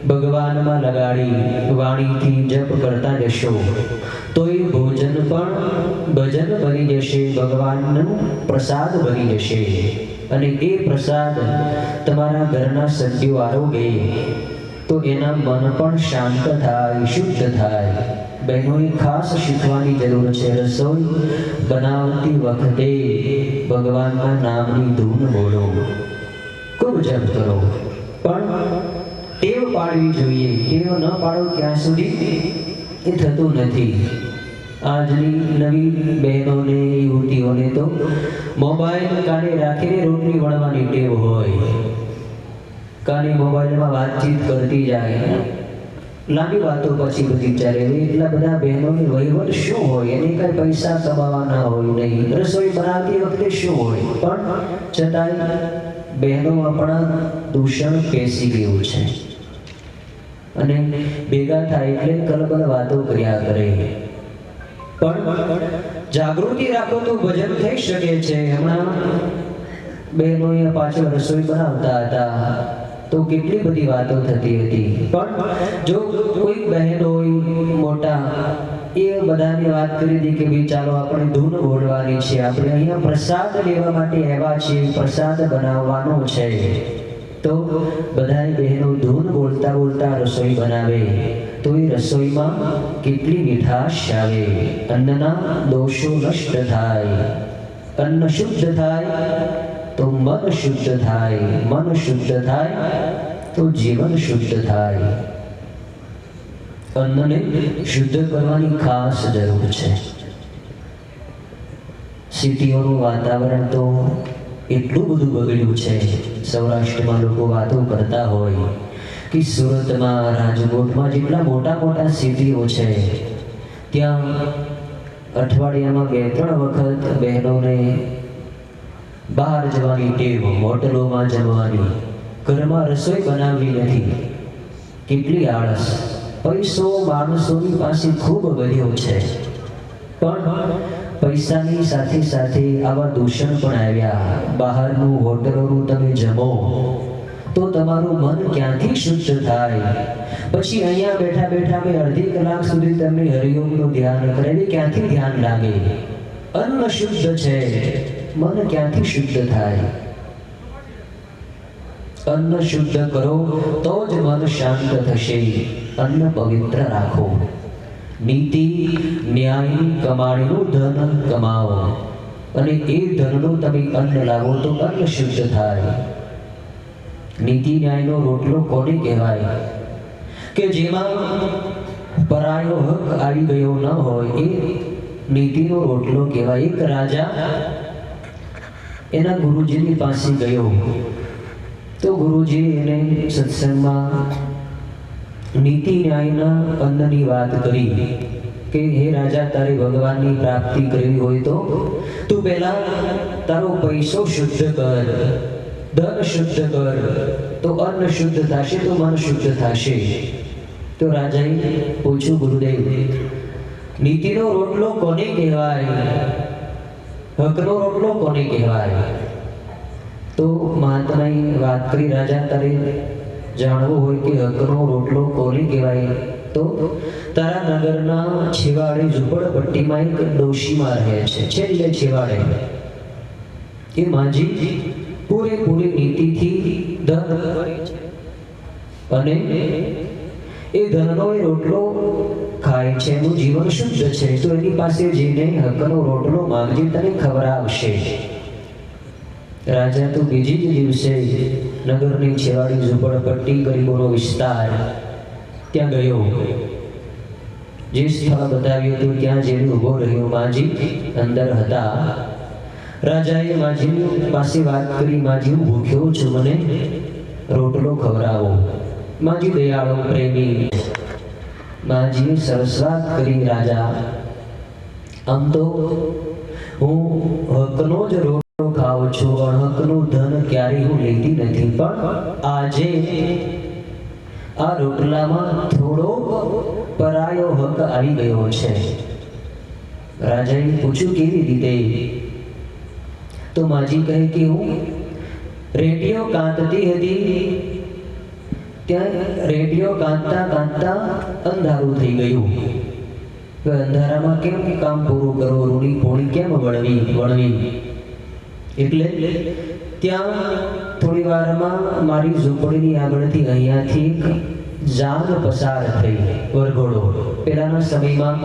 ભગવાનમાં લગાડી વાણીથી જપ કરતા જશો તો એ ભોજન પણ ભજન બની જશે, ભગવાનનો પ્રસાદ બની જશે. અને એ પ્રસાદ તમારા ઘરના સભ્યો આરોગે તો એના મન પણ શાંત થાય, શુદ્ધ થાય. બહેનોએ ખાસ શીખવાની જરૂર છે. રસોઈ બનાવતી વખતે ભગવાનના નામની ધૂન બોલો. ખૂબ જપ કરો, પણ ટેવ પાડવી જોઈએ. ટેવ ન પાડો ત્યાં સુધી એ થતું નથી. આજની નવી બહેનોને યુવતીઓને તો મોબાઈલ કાને રાખીને રોટલી વણવાની ટેવ હોય. કાને મોબાઈલમાં વાતચીત કરતી જાય, લાંબી વાતો પછી બધી ચાલે. એટલા બધા બહેનોની વહીવટ શું હોય? એને કઈ પૈસા કમાવાના હોય નહીં, રસોઈ બનાવતી વખતે શું હોય, પણ છતાંય બહેનો આપણા દૂષણ પેસી ગયું છે અને ભેગા થાય એટલે કલબલ વાતો કર્યા કરે. પણ જાગૃતિ રાખો તો ભજન થઈ શકે છે. હમણાં બહેનોએ પાછળ રસોઈ બનાવતા હતા તો કેટલી બધી વાતો થતી હતી. પણ જો કોઈ બહેન હોય મોટા, એ બધાને વાત કરી હતી કે ભાઈ ચાલો આપણે ધૂન બોલવાની છે, આપણે અહીંયા પ્રસાદ લેવા માટે આવ્યા છીએ, પ્રસાદ બનાવવાનો છે. તો બધાએ બહેનો ધૂન બોલતા બોલતા રસોઈ બનાવે તો એ રસોઈમાં કેટલી મીઠાશ આવે. અન્નના દોષો નષ્ટ થાય, અન્ન શુદ્ધ થાય તો મન શુદ્ધ થાય, મન શુદ્ધ થાય તો જીવન શુદ્ધ થાય. અન્નને શુદ્ધ કરવાની ખાસ જરૂર છે. સિટીઓનું વાતાવરણ તો એટલું બધું બગડ્યું છે. સૌરાષ્ટ્રમાં લોકો વાતો કરતા હોય કે સુરતમાં, રાજકોટમાં જેટલા મોટા મોટા સિટીઓ છે ત્યાં અઠવાડિયામાં 2-3 વખત બહેનોને બહાર જવાની ટેવ, હોટલોમાં જમવાની, ઘરમાં રસોઈ બનાવવી નથી. કેટલી આળસ! પૈસો માણસોની પાસે ખૂબ વધ્યો છે, પણ પૈસાની સાથે સાથે આવા દૂષણ પણ આવ્યા. બહારનું હોટલોનું તમે જમો તો તમારું મન ક્યાંથી શુદ્ધ થાય? પછી અહીંયા બેઠા બેઠા મેં અડધી કલાક સુધી તમને હરિઓમનું ધ્યાન કરાવી, ક્યાંથી ધ્યાન લાગે? અન્ન શુદ્ધ છે, મન ક્યાંથી શુદ્ધ થાય? અન્ન શુદ્ધ કરો તો જ મન શાંત થશે. અન્ન પવિત્ર રાખો. નીતિ ન્યાયની કમાણીનું ધન કમાવો અને એ ધનનું તમે અન્ન લાવો તો અન્ન શુદ્ધ થાય. નીતિ ન્યાયનો રોટલો કોને કહેવાય? કે જેમાં પરાયો હક આવી ગયો ન હોય, એ નીતિનો રોટલો કહેવાય. એક રાજા એના ગુરુજીની પાસે ગયો તો ગુરુજી એને સત્સંગમાં નીતિ ન્યાયના અન્નની વાત કરી કે હે રાજા, તારે ભગવાનની પ્રાપ્તિ કરવી હોય તો તું પહેલા તારો પૈસો શુદ્ધ કર, ધન શુદ્ધ કર, તો અન્ન શુદ્ધ થશે તો મન શુદ્ધ થશે. તો રાજાએ પૂછ્યું, ગુરુદેવ, નીતિનો રોટલો કોને કહેવાય? હકનો રોટલો કોને કહેવાય? તો મહાત્માએ વાત કરી, રાજા તારે જાણવું હોય કે હકનો રોટલો કોને કહેવાય તો તારા નગરના છેવાડે ઝૂંપડપટ્ટીમાં એક ડોશીમાં રહે છે, છેલ્લે છેવાડે. એ માજી પૂરેપૂરી નીતિથી ધન કરે છે અને એ ધનનો એ રોટલો ખાય છે, એનું જીવન શુદ્ધ છે. તો એની પાસે જઈને હકનો રોટલો માંગજે, તને ખવડાવશે. રાજા તો બીજી જ દિવસે નગરની છેવાડી ઝૂંપડપટ્ટી, ગરીબોનો વિસ્તાર, ત્યાં ગયો. જે સ્થળ બતાવ્યું હતું ત્યાં જઈને ઊભો રહ્યો. માજી અંદર હતા. રાજાએ માજીની પાસે વાત કરી, માજી હું ભૂખ્યો છું, મને રોટલો ખવડાવો. માજી દયાળુ, પ્રેમી. માજીએ સરસ વાત કરી, રાજા આમ તો હું હકનો જ રોટલો ખાઉં છું, અણહકનું ધન ક્યારેય હું લેતી નથી, પણ આજે આ રોટલામાં થોડો પરાયો હક આવી ગયો છે. રાજાએ પૂછ્યું, કેવી રીતે? તો માજી કહે કે હું રેડિયો કાંતતી હતી, ત્યાં રેડિયો કાંતતા કાંતતા અંધારું થઈ ગયું. અંધારામાં કેમ કામ પૂરું કરો, રૂડી પોણી કેમ વળવી? એટલે ત્યાં થોડી વારમાં મારી ઝૂંપડીની આગળથી અહીંયાથી એક જાન પસાર થઈ, વરઘોડો. પહેલાના સમયમાં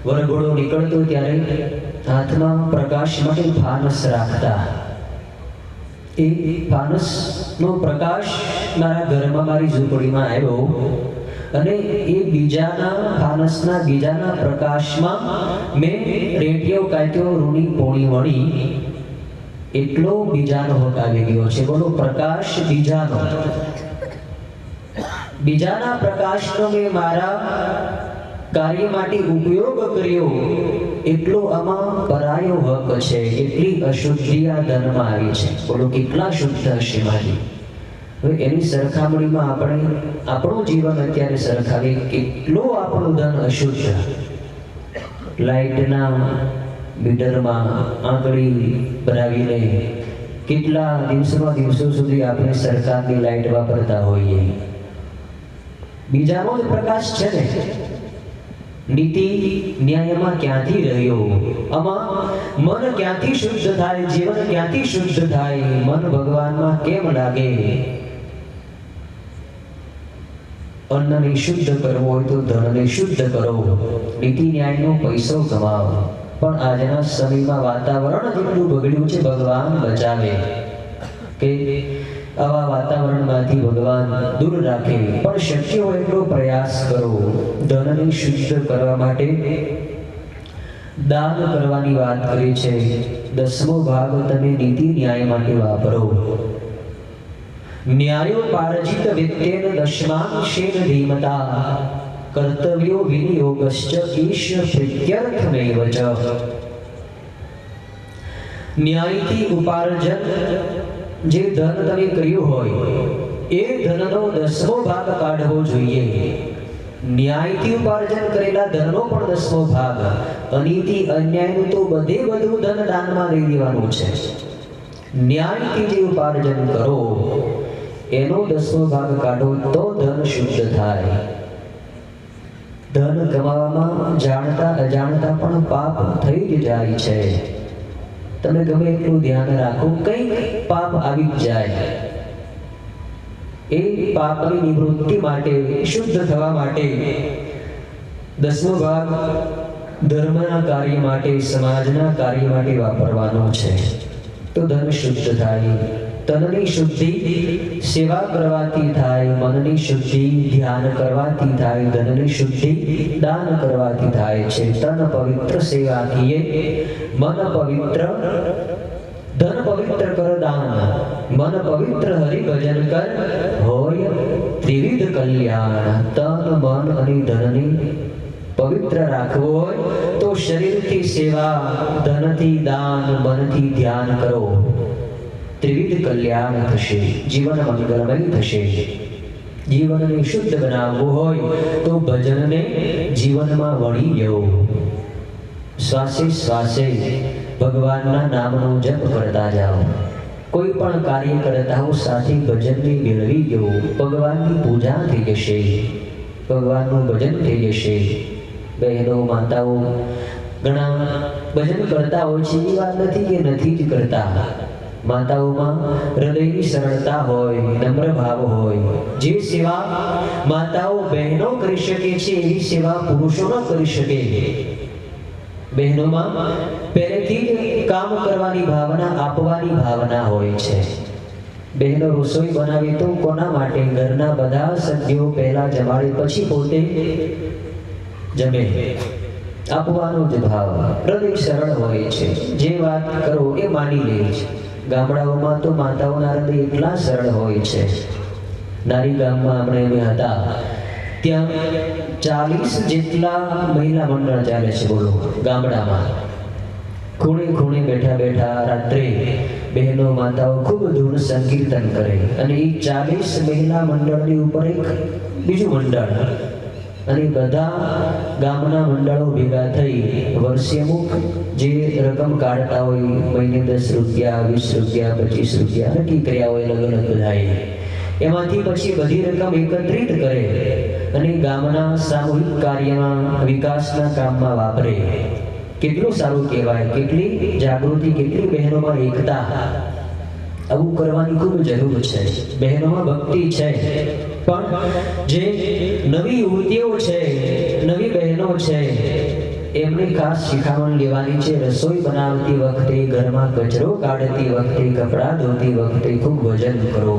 વરઘોડો નીકળતો ત્યારે હાથમાં પ્રકાશ માટે ફાનસ રાખતા. એ એ ફાનસનો પ્રકાશ મારા ઘરમાં મારી ઝૂંપડીમાં આવ્યો અને એ બીજાના ફાનસના બીજાના પ્રકાશમાં મેં રેડિયો કાઢ્યો રૂની પોણી વળી એટલો બીજાનો હક આવી ગયો છે. બોલો, પ્રકાશ બીજાનો, બીજાના પ્રકાશનો મેં મારા કાર્ય માટે ઉપયોગ કર્યો એટલો આમાં પરાયો હક છે. એટલી અશુદ્ધિ આ ધનમાં આવી છે. બોલો, કેટલા શુદ્ધ હશે મારી. હવે એની સરખામણીમાં આપણે આપણું જીવન અત્યારે સરખાવીએ, કેટલું આપણું ધન અશુદ્ધ. લાઇટના મીટરમાં આંગળી ભરાવીને કેટલા દિવસો સુધી આપણે સરકારની લાઇટ વાપરતા હોઈએ. બીજાનો જ પ્રકાશ છે ને. નીતિ ન્યાયમાં ક્યાંથી રહ્યો? આમાં મન ક્યાંથી શુદ્ધ થાય? જીવન ક્યાંથી શુદ્ધ થાય? મન ભગવાનમાં કેમ લાગે? અન્નને શુદ્ધ કરવો હોય તો ધનને શુદ્ધ કરો. નીતિ ન્યાયનો પૈસો કમાવો. પણ આજના સમયમાં વાતાવરણ જેટલું બગડ્યું છે, ભગવાન બચાવે કે આવા વાતાવરણમાંથી ભગવાન દૂર રાખે. પણ શક્ય હોય એટલો પ્રયાસ કરો. ધનને શુદ્ધ કરવા માટે દાન કરવાની વાત કરી છે. 10મો ભાગ તમે નીતિ ન્યાય માટે વાપરો. ન્યાયો પારજિત વિત્તેન દશમાંશેન ધીમતા કર્તવ્યો વિનિયોગશ્ચ ઈશ પ્રીત્યર્થમેવ ચ. ન્યાયથી ઉપાર્જન જે ધન તમે કર્યું હોય એ ધનનો 10મો ભાગ કાઢવો જોઈએ. ન્યાયથી ઉપાર્જન કરેલા ધનનો પણ 10મો ભાગ. અનીતિ અન્યાયનું તો બધે બધું ધન દાનમાં દઈ દેવાનું છે. ન્યાયથી જે ઉપાર્જન કરો એનો 10મો ભાગ કાઢો તો ધન શુદ્ધ થાય. ધન કમાવામાં જાણતા અજાણતા પણ પાપ થઈ જ જાય છે. તમે ગમે એટલું ધ્યાન રાખો, કંઈક પાપ આવી જ જાય. એ પાપની નિવૃત્તિ માટે, શુદ્ધ થવા માટે 10મો ભાગ ધર્મના કાર્ય માટે, સમાજના કાર્ય માટે વાપરવાનો છે. તો ધન શુદ્ધ થાય. તનની શુદ્ધિ સેવા કરવાથી થાય. મનની શુદ્ધિ ધ્યાન કરવાથી થાય. ધનની શુદ્ધિ દાન કરવાથી થાય છે. તન પવિત્ર સેવાથી, મન પવિત્ર, ધન પવિત્ર કર દાન, મન પવિત્ર હરિ ભજન કર, હોય ત્રિવિધ કલ્યાણ. તન, મન અને ધનને પવિત્ર રાખવું હોય તો શરીરથી સેવા, ધનથી દાન, મનથી ધ્યાન કરો. ત્રિવિધ કલ્યાણ થશે. જીવન મંગલમય થશે. જીવનને શુદ્ધ બનાવવું હોય તો ભજનને જીવનમાં વળી જવું. શ્વાસે શ્વાસે ભગવાનના નામનો જપ કરતા જાઓ. કોઈ પણ કાર્ય કરતા હો સાથે ભજનને મેળવી જવું. ભગવાનની પૂજા થઈ જશે. ભગવાનનું ભજન થઈ જશે. બહેનો, માતાઓ ઘણા ભજન કરતા હોય છે. એ વાત નથી કે નથી જ કરતા. માતાઓમાં હૃદયની સરળતા હોય, નમ્ર ભાવ હોય. જે સેવા માતાઓ બહેનો કરી શકે છે એવી સેવા પુરુષો ન કરી શકે. બહેનોમાં પહેલેથી જ કામ કરવાની ભાવના, આપવાની ભાવના હોય છે. બહેનો રસોઈ બનાવે તો કોના માટે? ઘરના બધા સભ્યો પહેલા જમાડે, પછી પોતે જમે. આપવાનો જ ભાવ. હૃદય સરળ હોય છે. જે વાત કરો એ માની લે છે. ગામડાઓમાં તો માતાઓના હૃદય એટલા સરળ હોય છે. નારી ગામમાં અમે હતા, ત્યાં 40 જેટલા મહિલા મંડળ ચાલે છે. બોલો, ગામડામાં ખૂણે ખૂણે બેઠા બેઠા રાત્રે બહેનો માતાઓ ખૂબ ધૂન સંકીર્તન કરે. અને એ 40 મહિલા મંડળની ઉપર એક બીજું મંડળ, અને બધા ગામના મંડળો ભેગા થઈ વર્ષે અમુક જે રકમ કાઢતા હોય, મહિને 10 રૂપિયા, 20 રૂપિયા, 25 રૂપિયા નક્કી કર્યા હોય અલગ અલગ બધાએ. એમાંથી પછી બધી રકમ એકત્રિત કરે અને ગામના સામૂહિક કાર્યમાં, વિકાસના કામમાં વાપરે. કેટલું સારું કહેવાય. કેટલી જાગૃતિ, કેટલી બહેનોમાં એકતા. આવું કરવાની ખૂબ જરૂર છે. બહેનોમાં ભક્તિ છે, પણ જે નવી યુવતીઓ છે, નવી બહેનો છે, એમની ખાસ શિખામણ લેવાની છે. રસોઈ બનાવતી વખતે, ઘરમાં કચરો કાઢતી વખતે, કપડાં ધોતી વખતે ખૂબ વજન કરો.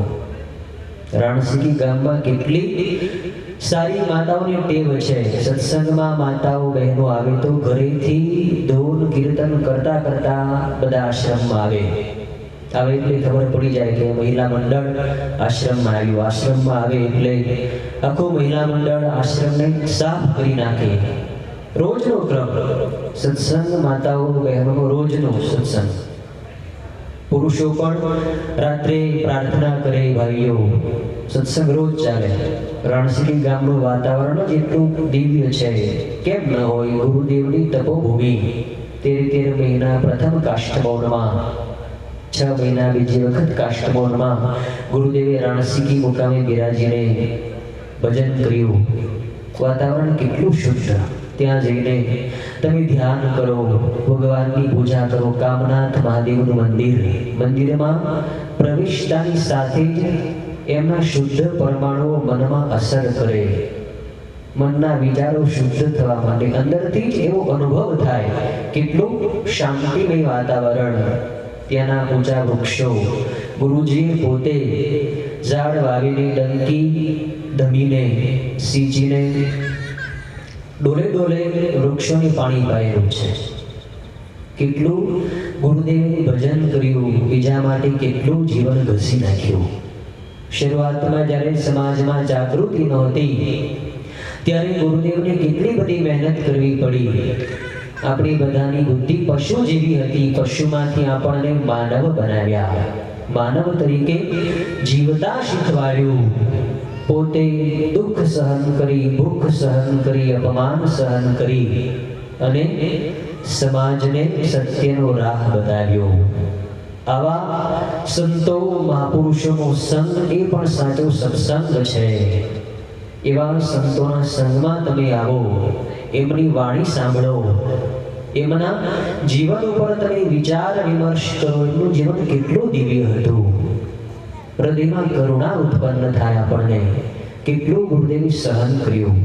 રાણસીકી ગામમાં કેટલી સારી માતાઓની ટેવ છે. સત્સંગમાં માતાઓ બહેનો આવે તો ઘરેથી ધૂન કીર્તન કરતા કરતા બધા આશ્રમમાં આવે એટલે ખબર પડી જાય કે મહિલા મંડળ આશ્રમમાં આવ્યું. આશ્રમમાં આવે એટલે આખું મહિલા મંડળ આશ્રમને સાફ કરી નાખે. રોજનો ક્રમ સત્સંગ, માતાઓ બહેનો રોજનો સત્સંગ. પુરુષો પણ રાત્રે પ્રાર્થના કરે. ભાઈઓ સત્સંગ રોજ ચાલે. રાણસીકી ગામનું વાતાવરણ જ એટલું દિવ્ય છે, કેમ ન હોય. ગુરુદેવની તપોભૂમિ. 13 મહિના પ્રથમ કાષ્ઠમૌનમાં, 6 મહિના બીજી વખત કાષ્ઠમૌનમાં ગુરુદેવે રાણસીકી મુકામે બિરાજીને ભજન કર્યું. વાતાવરણ કેટલું શુદ્ધ. ત્યાં જઈને તમે ધ્યાન કરો, ભગવાનની પૂજા કરો. કામનાથ મહાદેવનું મંદિરમાં પ્રવેશતાની સાથે જ એમના શુદ્ધ પરમાણુઓ મનમાં અસર કરે. મનના વિચારો શુદ્ધ થવા માટે અંદરથી જ એવો અનુભવ થાય. કેટલું શાંતિમય વાતાવરણ. ત્યાંના ઊંચા વૃક્ષો. ગુરુજીએ પોતે ઝાડ વાવીને, ડંકી ધમીને, સિંચીને ડોલે ડોલે વૃક્ષોને પાણી પાયેલું છે. કેટલું ગુરુદેવે ભજન કર્યું, બીજા માટે કેટલું જીવન ઘસી નાખ્યું. શરૂઆતમાં જ્યારે સમાજમાં જાગૃતિ નહોતી ત્યારે ગુરુદેવને કેટલી બધી મહેનત કરવી પડી. આપણી બધાની બુદ્ધિ પશુ જેવી હતી. પશુમાંથી આપણને માનવ બનાવ્યા. માનવ તરીકે જીવતા શીખવાડ્યું. પોતે દુઃખ સહન કરી, ભૂખ સહન કરી, અપમાન સહન કરી અને સમાજને સત્યનો રાહ બતાવ્યો. આવા સંતો મહાપુરુષોનો સંગ એ પણ સાચો સત્સંગ છે. એવા સંતોના સંગમાં તમે આવો, એમની વાણી સાંભળો, એમના જીવન ઉપર તમે વિચાર વિમર્શ કરો. એમનું જીવન કેટલું દિવ્ય હતું. હૃદયમાં કરુણા ઉત્પન્ન થાય આપણને. કેટલું ગુરુદેવે સહન કર્યું,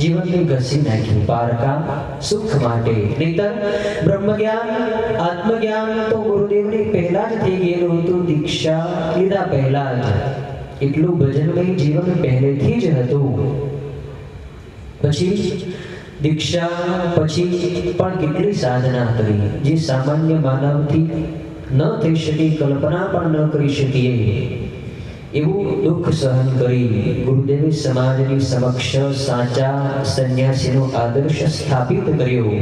જીવનને ઘસી નાખ્યું પારકા સુખ માટે. નહીતર બ્રહ્મજ્ઞાન, આત્મજ્ઞાન તો ગુરુદેવને પહેલા જ થઈ ગયેલું હતું. દીક્ષા લીધા પહેલા જ એટલું ભજનમય જીવન પહેલેથી જ હતું. પછી દીક્ષા પછી પણ કેટલી સાધના કરી, જે સામાન્ય માનવથી ન થઈ શકે, કલ્પના પણ ન કરી શકીએ એવું દુઃખ સહન કરી ગુરુદેવે સમાજની સમક્ષ સાચા સંન્યાસીનો આદર્શ સ્થાપિત કર્યો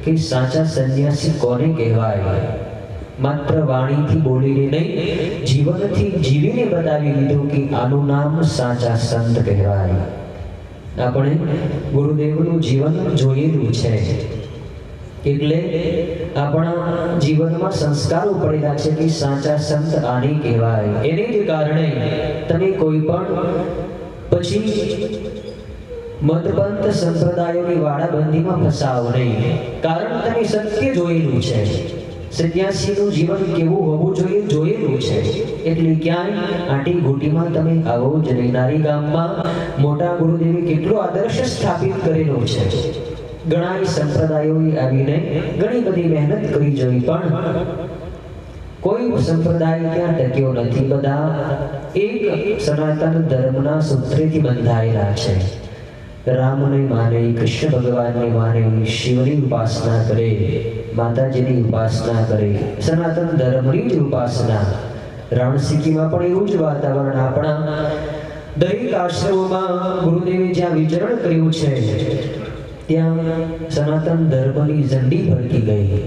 કે સાચા સંન્યાસી કોને કહેવાય. માત્ર વાણીથી બોલીને નહીં, જીવનથી જીવીને બતાવી દીધું કે આનું નામ સાચા સંત કહેવાય. આપણે ગુરુદેવનું જીવન જોયેલું છે એટલે આપણા જીવનમાં સંસ્કારો પડેલા છે કે સાચા સંત આને કહેવાય. એને જ કારણે તમે કોઈ પણ પછી મતપંથ સંપ્રદાયોની વાડાબંધીમાં ફસાવો નહીં. કારણ તમે સત્ય જોયેલું છે. સંન્યાસીનું જીવન કેવું હોવું જોઈએ જોયેલું છે. એટલે ક્યાંય આટી ઘૂંટીમાં તમે આવો જ નહીં. નારી ગામમાં મોટા ગુરુદેવે કેટલો આદર્શ સ્થાપિત કરેલો છે. ઘણા સંપ્રદાયોએ આવીને ઘણી બધી મહેનત કરી જોઈ, પણ કોઈ સંપ્રદાય ત્યાં ટક્યો નથી. બધા એક સનાતન ધર્મના સૂત્રેથી બંધાયેલા છે. રામને માને, કૃષ્ણ ભગવાનને માને, શિવની ઉપાસના કરે, માતાજીની ઉપાસના કરે, સનાતન ધર્મની જ ઉપાસના. રાણસીકીમાં પણ એવું જ વાતાવરણ. આપણા દરેક આશ્રમોમાં ગુરુદેવે જ્યાં વિચરણ કર્યું છે ત્યાં સનાતન ધર્મની ઝંડી ફરકી ગઈ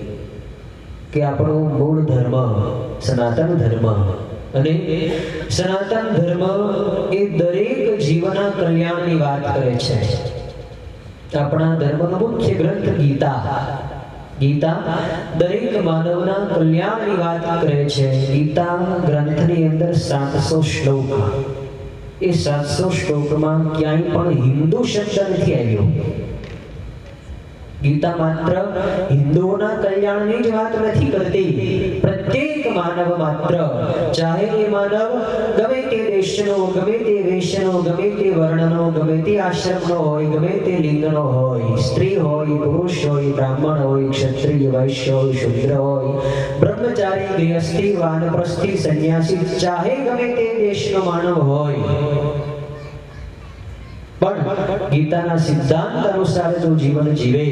કે આપણો મૂળ ધર્મ સનાતન ધર્મ. અને સનાતન ધર્મ એ દરેક જીવના કલ્યાણની વાત કરે છે. આપણા ધર્મનો મુખ્ય ગ્રંથ ગીતા દરેક માનવના કલ્યાણની વાત કરે છે. ગીતા ગ્રંથની અંદર 700 શ્લોક. એ 700 શ્લોકમાં ક્યાંય પણ હિન્દુ શબ્દ નથી આવ્યો. ગીતા માત્ર હિન્દુઓના કલ્યાણની જ વાત નથી કરતી. પ્રત્યેક માનવ માત્ર, ચાહે એ માનવ ગમે તે દેશનો, ગમે તે વેશનો, ગમે તે વર્ણનો, ગમે તે આશ્રમનો હોય, ગમે તે લિંગનો હોય, સ્ત્રી હોય, પુરુષ હોય, બ્રાહ્મણ હોય, ક્ષત્રિય, વૈશ્ય હોય, શૂદ્ર હોય, બ્રહ્મચારી, ગૃહસ્થી, વાનપ્રસ્થી, સંન્યાસી, ચાહે ગમે તે દેશનો માનવ હોય, પણ ગીતાના સિદ્ધાંત અનુસાર જો જીવન જીવે,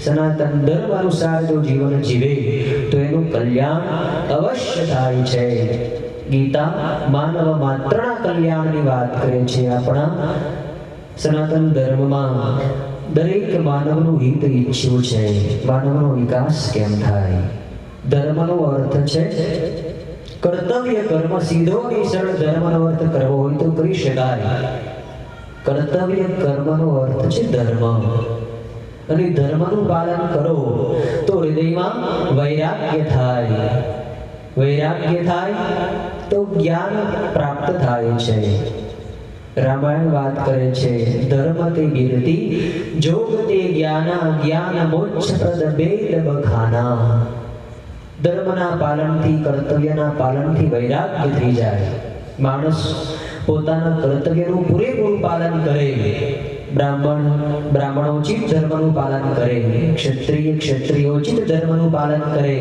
સનાતન ધર્મ અનુસાર જો જીવન જીવે, તો એનું કલ્યાણ અવશ્ય થાય છે. ગીતા માનવ માત્રના કલ્યાણની વાત કરે છે. આપણા સનાતન ધર્મમાં દરેક માનવનું હિત ઈચ્છ્યું છે. માનવનો વિકાસ કેમ થાય? ધર્મનો અર્થ છે કર્તવ્ય કર્મ. સીધો અને સરળ ધર્મનો અર્થ કરવો હોય તો કરી શકાય. કર્તવ્ય કર્મનો અર્થ છે ધર્મ, અને ધર્મનું પાલન કરો તો હૃદયમાં વૈરાગ્ય થાય. વૈરાગ્ય થાય તો જ્ઞાન પ્રાપ્ત થાય છે. રામાયણ વાત કરે છે, ધર્મ તે કીર્તિ, જોગ તે જ્ઞાના, જ્ઞાન મોક્ષ પ્રદ વેદ બખાના. ધર્મના પાલનથી, કર્તવ્યના પાલનથી વૈરાગ્ય થઈ જાય. માણસ પોતાના કર્તવ્યનું પૂરેપૂરું પાલન કરે. બ્રાહ્મણોચિત ધર્મનું પાલન કરે, ક્ષત્રિયોચિત ધર્મનું પાલન કરે,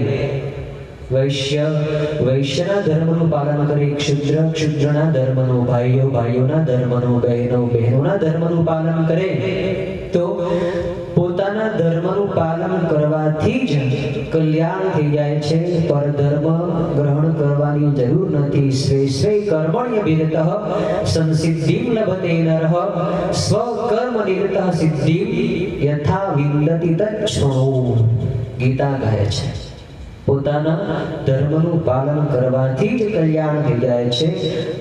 વૈશ્યના ધર્મનું પાલન કરે, ક્ષુદ્રના ધર્મનું, ભાઈઓના ધર્મનું, બહેનોના ધર્મનું પાલન કરે. તો પોતાના ધર્મનું પાલન કરવાથી જ કલ્યાણ થઈ જાય છે. પરધર્મ ગ્રહણ કરવાની જરૂર નથી. સ્વે સ્વે કર્મણ્યભિરતઃ સંસિદ્ધિં લભતે નરઃ સ્વકર્મ નિરતઃ સિદ્ધિં યથા વિંદતિ તચ્છૃણુ. ગીતા કહે છે પોતાના ધર્મનું પાલન કરવાથી જ કલ્યાણ થઈ જાય છે.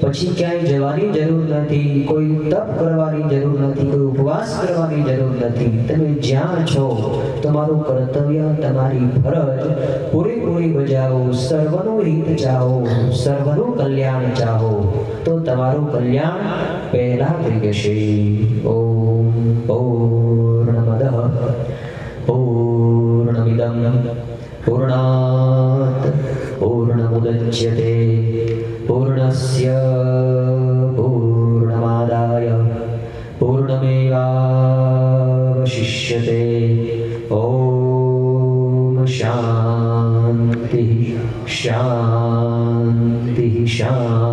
પછી ક્યાંય જવાની જરૂર નથી, કોઈ તપ કરવાની જરૂર નથી, કોઈ ઉપવાસ કરવાની જરૂર નથી. તમે જ્યાં છો તમારું કર્તવ્ય, તમારી ફરજ પૂરેપૂરી બજાવો, સર્વનું હિત ચાહો, સર્વનું કલ્યાણ ચાહો, તો તમારું કલ્યાણ પહેલા થઈ જશે. ઓમ પૂર્ણમદઃ પૂર્ણમિદં પૂર્ણાત પૂર્ણમુદચ્યતે પૂર્ણસ્ય પૂર્ણમાદાય પૂર્ણમેવાવશિષ્યતે. ઓમ શાંતિ શાંતિ શાંતિ.